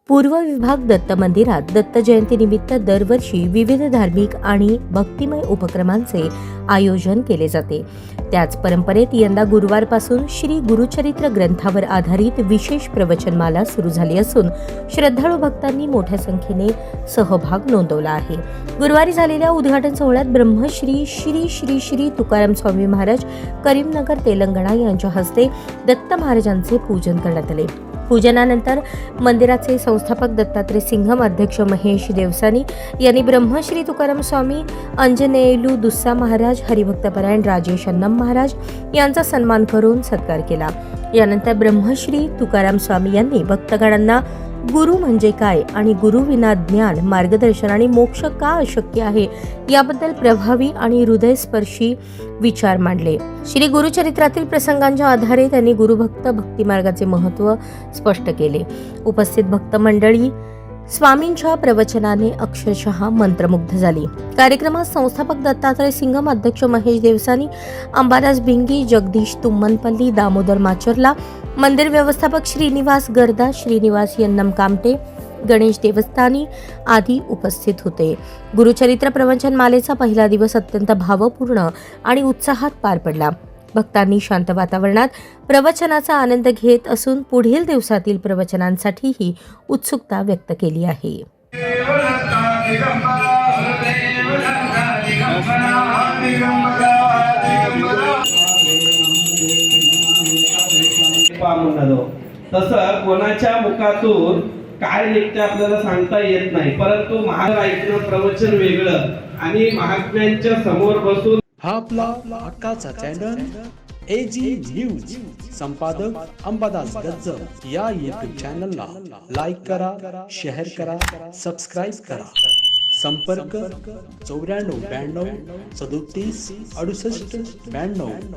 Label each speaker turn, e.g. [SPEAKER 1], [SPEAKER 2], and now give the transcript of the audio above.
[SPEAKER 1] पूर्व विभाग दत्त मंदिरात दत्त जयंतीनिमित्त दरवर्षी विविध धार्मिक आणि भक्तिमय उपक्रमांचे आयोजन केले जाते। त्याच परंपरेत यंदा गुरुवारपासून श्री गुरुचरित्र ग्रंथावर आधारित विशेष प्रवचनमाला सुरू झाली असून श्रद्धाळू भक्तांनी मोठ्या संख्येने सहभाग नोंदवला आहे। गुरुवारी झालेल्या उद्घाटन सोहळ्यात ब्रह्मश्री श्री श्री श्री तुकाराम स्वामी महाराज करीमनगर तेलंगणा यांच्या हस्ते दत्त महाराजांचे पूजन करण्यात आले। पूजनानंतर मंदिराचे संस्थापक दत्तात्रय सिंघम, अध्यक्ष महेश देवसानी यांनी ब्रह्मश्री तुकाराम स्वामी, अंजनेयलू दुस्सा महाराज, हरिभक्तपरायण राजेश अन्नम महाराज यांचा सन्मान करून सत्कार केला। यानंतर ब्रह्मश्री तुकाराम स्वामी यांनी भक्तगणांना गुरु म्हणजे काय आणि गुरु विना ज्ञान, मार्गदर्शन आणि मोक्ष का अशक्य आहे याबद्दल प्रभावी आणि हृदयस्पर्शी विचार मांडले। श्री गुरुचरित्रातील प्रसंगांच्या आधारे त्यांनी गुरुभक्त भक्ती मार्गाचे महत्त्व स्पष्ट केले। उपस्थित भक्त मंडळी स्वामींच्या प्रवचनाने अक्षरशः मंत्रमुग्ध झाली। कार्यक्रमात संस्थापक दत्तात्रय सिंघम, अध्यक्ष महेश देवसानी, अंबादास भिंगी, जगदीश तुम्मनपल्ली, दामोदर माचरला, मंदिर व्यवस्थापक श्रीनिवास गर्दा, श्रीनिवास यन्नम कामटे, गणेश देवस्थानी आदी उपस्थित होते। गुरुचरित्र प्रवचन मालेचा पहिला दिवस अत्यंत भावपूर्ण आणि उत्साहात पार पडला। भक्तांनी शांत वातावरणात प्रवचनाचा आनंद घेत असून पुढील दिवसातील प्रवचनांसाठीही उत्सुकता व्यक्त केली आहे।
[SPEAKER 2] तसं कोणाच्या मुखातून काय निघते आपल्याला सांगता येत नाही, परंतु महाराज ऐकणं प्रवचन वेगळं आणि महात्म्यांच्या समोर बसून
[SPEAKER 3] हा आपला हक्काचा चॅनल AG न्यूज संपादक अंबादास गज्जर या YouTube चॅनलला लाईक करा, शेअर करा, सबस्क्राईब करा। संपर्क 94 92 37 68 92।